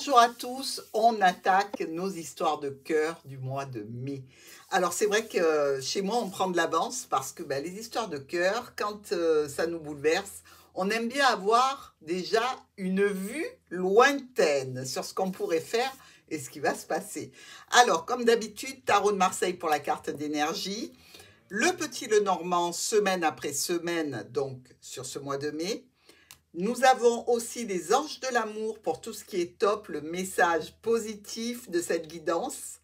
Bonjour à tous, on attaque nos histoires de cœur du mois de mai. Alors c'est vrai que chez moi on prend de l'avance parce que les histoires de cœur, quand ça nous bouleverse, on aime bien avoir déjà une vue lointaine sur ce qu'on pourrait faire et ce qui va se passer. Alors comme d'habitude, tarot de Marseille pour la carte d'énergie, le petit Lenormand semaine après semaine donc sur ce mois de mai. Nous avons aussi les anges de l'amour pour tout ce qui est top, le message positif de cette guidance.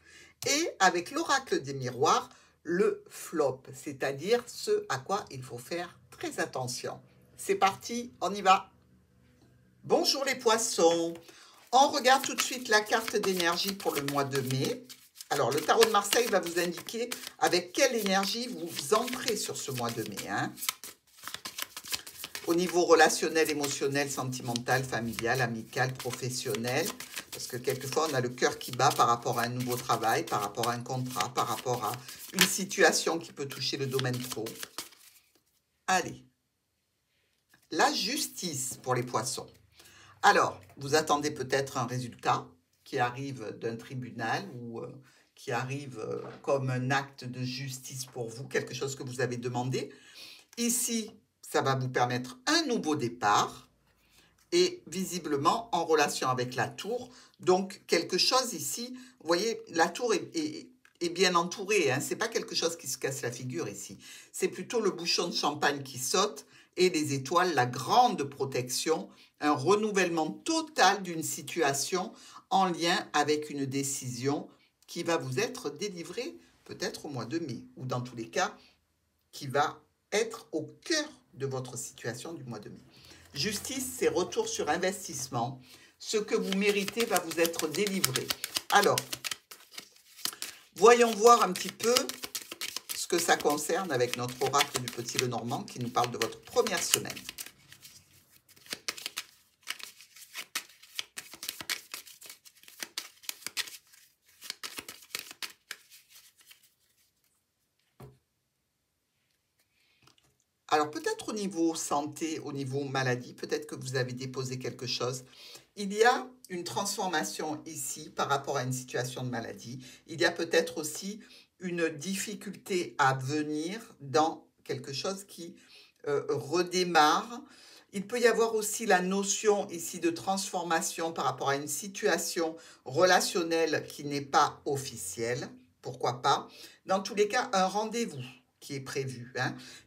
Et avec l'oracle des miroirs, le flop, c'est-à-dire ce à quoi il faut faire très attention. C'est parti, on y va. Bonjour les poissons. On regarde tout de suite la carte d'énergie pour le mois de mai. Alors, le tarot de Marseille va vous indiquer avec quelle énergie vous entrez sur ce mois de mai, au niveau relationnel, émotionnel, sentimental, familial, amical, professionnel. Parce que quelquefois, on a le cœur qui bat par rapport à un nouveau travail, par rapport à un contrat, par rapport à une situation qui peut toucher le domaine pro. Allez. La justice pour les poissons. Alors, vous attendez peut-être un résultat qui arrive d'un tribunal ou qui arrive comme un acte de justice pour vous, quelque chose que vous avez demandé. Ici, ça va vous permettre un nouveau départ et visiblement en relation avec la tour. Donc, quelque chose ici, vous voyez, la tour est bien entourée. Ce n'est pas quelque chose qui se casse la figure ici. C'est plutôt le bouchon de champagne qui saute et les étoiles, la grande protection, un renouvellement total d'une situation en lien avec une décision qui va vous être délivrée peut-être au mois de mai ou dans tous les cas, qui va être au cœur de votre situation du mois de mai. Justice, c'est retour sur investissement. Ce que vous méritez va vous être délivré. Alors, voyons voir un petit peu ce que ça concerne avec notre oracle du petit Lenormand qui nous parle de votre première semaine. Alors peut-être au niveau santé, au niveau maladie, peut-être que vous avez déposé quelque chose. Il y a une transformation ici par rapport à une situation de maladie. Il y a peut-être aussi une difficulté à venir dans quelque chose qui redémarre. Il peut y avoir aussi la notion ici de transformation par rapport à une situation relationnelle qui n'est pas officielle. Pourquoi pas? Dans tous les cas, un rendez-vous qui est prévu,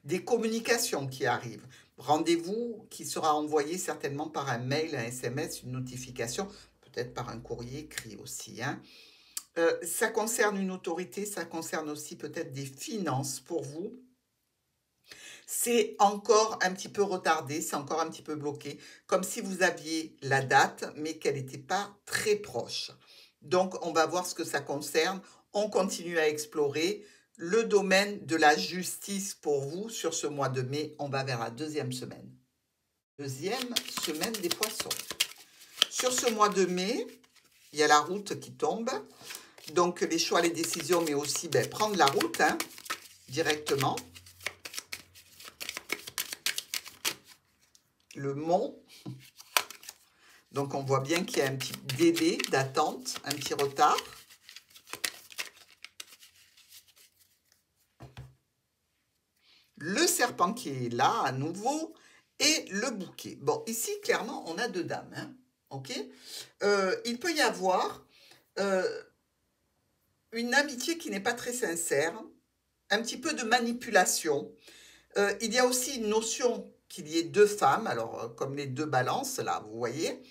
des communications qui arrivent. Rendez-vous qui sera envoyé certainement par un mail, un SMS, une notification, peut-être par un courrier écrit aussi. Ça concerne une autorité, ça concerne aussi peut-être des finances pour vous. C'est encore un petit peu retardé, c'est encore un petit peu bloqué, comme si vous aviez la date, mais qu'elle n'était pas très proche. Donc, on va voir ce que ça concerne. On continue à explorer le domaine de la justice pour vous sur ce mois de mai. On va vers la deuxième semaine. Deuxième semaine des poissons. Sur ce mois de mai, il y a la route qui tombe. Donc, les choix, les décisions, mais aussi prendre la route directement. Le mont. Donc, on voit bien qu'il y a un petit délai d'attente, un petit retard. Le serpent qui est là à nouveau et le bouquet. Bon, ici, clairement, on a deux dames. OK, il peut y avoir une amitié qui n'est pas très sincère, un petit peu de manipulation. Il y a aussi une notion qu'il y ait deux femmes, alors comme les deux balances, là, vous voyez,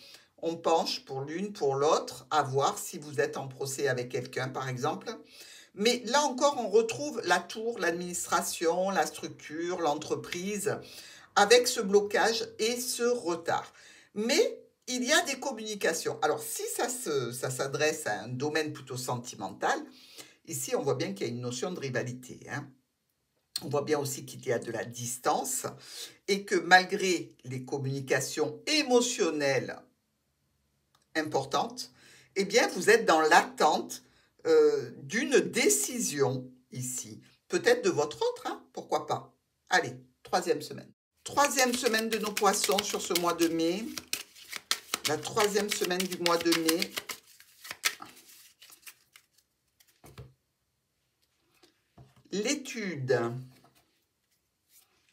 on penche pour l'une, pour l'autre, à voir si vous êtes en procès avec quelqu'un, par exemple. Mais là encore, on retrouve la tour, l'administration, la structure, l'entreprise, avec ce blocage et ce retard. Mais il y a des communications. Alors, si ça s'adresse à un domaine plutôt sentimental, ici, on voit bien qu'il y a une notion de rivalité. On voit bien aussi qu'il y a de la distance et que malgré les communications émotionnelles importantes, eh bien, vous êtes dans l'attente d'une décision ici. Peut-être de votre autre, pourquoi pas. Allez, troisième semaine. Troisième semaine de nos poissons sur ce mois de mai. La 3e semaine du mois de mai. L'étude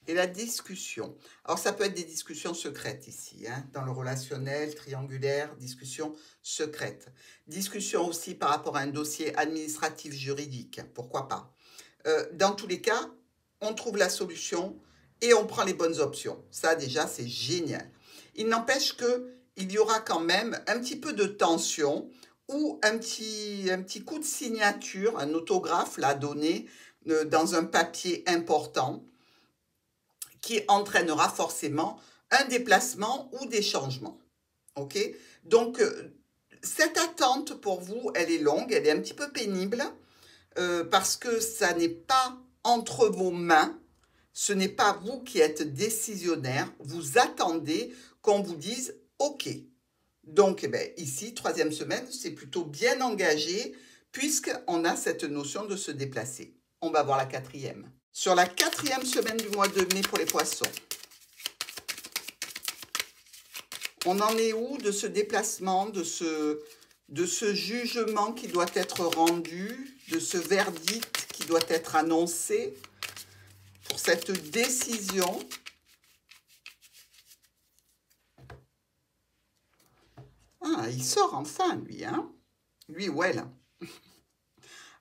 et la discussion. Alors, ça peut être des discussions secrètes ici, hein, dans le relationnel, triangulaire, discussion secrète. Discussion aussi par rapport à un dossier administratif juridique, pourquoi pas. Dans tous les cas, on trouve la solution et on prend les bonnes options. Ça, déjà, c'est génial. Il n'empêche qu'il y aura quand même un petit peu de tension ou un petit coup de signature, un autographe là donné dans un papier important qui entraînera forcément un déplacement ou des changements. OK? Donc, cette attente pour vous, elle est longue, elle est un petit peu pénible parce que ça n'est pas entre vos mains, ce n'est pas vous qui êtes décisionnaire, vous attendez qu'on vous dise OK. Donc, eh bien, ici, 3e semaine, c'est plutôt bien engagé puisqu'on a cette notion de se déplacer. On va voir la 4e. Sur la 4e semaine du mois de mai pour les poissons, on en est où de ce déplacement, de ce jugement qui doit être rendu, de ce verdict qui doit être annoncé pour cette décision? Ah, il sort enfin, lui, hein? Lui ou elle.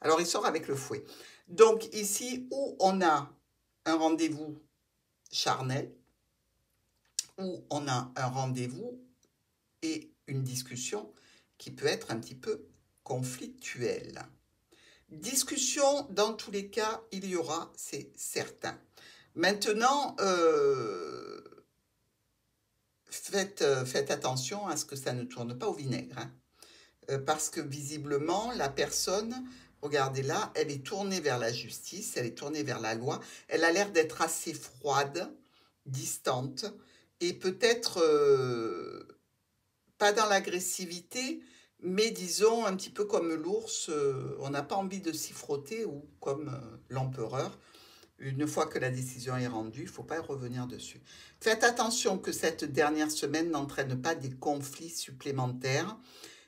Alors, il sort avec le fouet. Donc, ici, où on a un rendez-vous charnel, où on a un rendez-vous et une discussion qui peut être un petit peu conflictuelle. Discussion, dans tous les cas, il y aura, c'est certain. Maintenant, faites attention à ce que ça ne tourne pas au vinaigre, hein, parce que visiblement, la personne, regardez là, elle est tournée vers la justice, elle est tournée vers la loi, elle a l'air d'être assez froide, distante, et peut-être pas dans l'agressivité, mais disons un petit peu comme l'ours, on n'a pas envie de s'y frotter, ou comme l'empereur. Une fois que la décision est rendue, il ne faut pas revenir dessus. Faites attention que cette dernière semaine n'entraîne pas des conflits supplémentaires.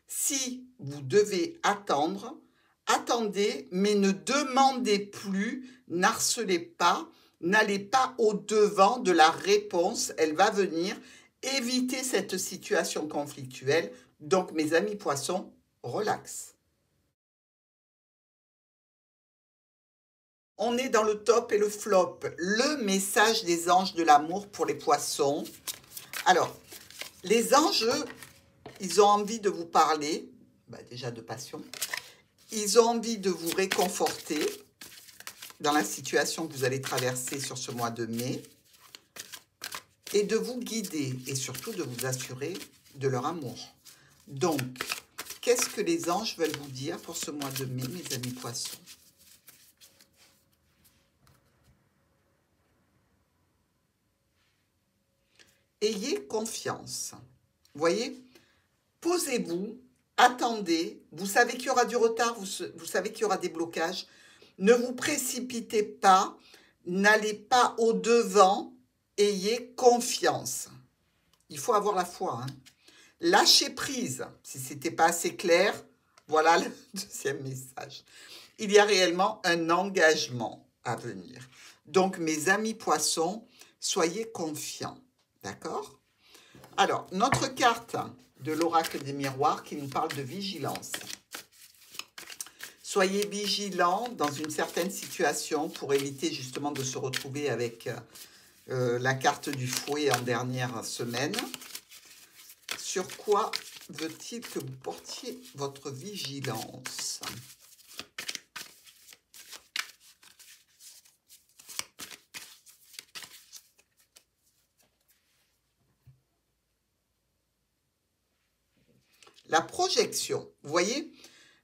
Si vous devez attendre, attendez, mais ne demandez plus, n'harcelez pas, n'allez pas au-devant de la réponse, elle va venir. Évitez cette situation conflictuelle. Donc, mes amis poissons, relax. On est dans le top et le flop. Le message des anges de l'amour pour les poissons. Alors, les anges, ils ont envie de vous parler, déjà de passion. Ils ont envie de vous réconforter dans la situation que vous allez traverser sur ce mois de mai et de vous guider et surtout de vous assurer de leur amour. Donc, qu'est-ce que les anges veulent vous dire pour ce mois de mai, mes amis poissons? Ayez confiance. Vous voyez, posez-vous, attendez. Vous savez qu'il y aura du retard, vous savez qu'il y aura des blocages. Ne vous précipitez pas, n'allez pas au-devant, ayez confiance. Il faut avoir la foi. Hein. Lâchez prise. Si ce n'était pas assez clair, voilà le deuxième message. Il y a réellement un engagement à venir. Donc, mes amis poissons, soyez confiants. D'accord? Alors, notre carte de l'oracle des miroirs qui nous parle de vigilance. Soyez vigilants dans une certaine situation pour éviter justement de se retrouver avec la carte du fouet en dernière semaine. Sur quoi veut-il que vous portiez votre vigilance ? La projection, vous voyez,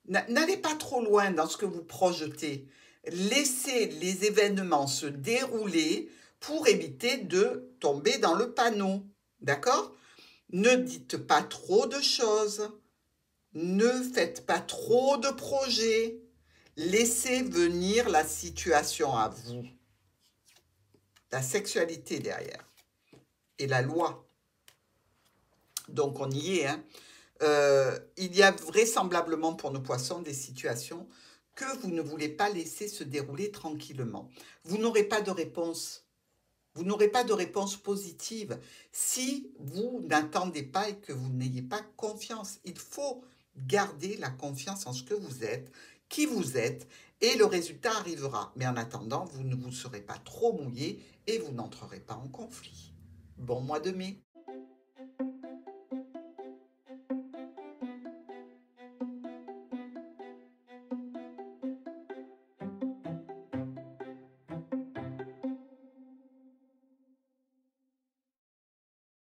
n'allez pas trop loin dans ce que vous projetez. Laissez les événements se dérouler pour éviter de tomber dans le panneau. D'accord ? Ne dites pas trop de choses. Ne faites pas trop de projets. Laissez venir la situation à vous. La sexualité derrière. Et la loi. Donc on y est, hein. Il y a vraisemblablement pour nos poissons des situations que vous ne voulez pas laisser se dérouler tranquillement. Vous n'aurez pas de réponse. Vous n'aurez pas de réponse positive si vous n'attendez pas et que vous n'ayez pas confiance. Il faut garder la confiance en ce que vous êtes, qui vous êtes, et le résultat arrivera. Mais en attendant, vous ne vous serez pas trop mouillé et vous n'entrerez pas en conflit. Bon mois de mai.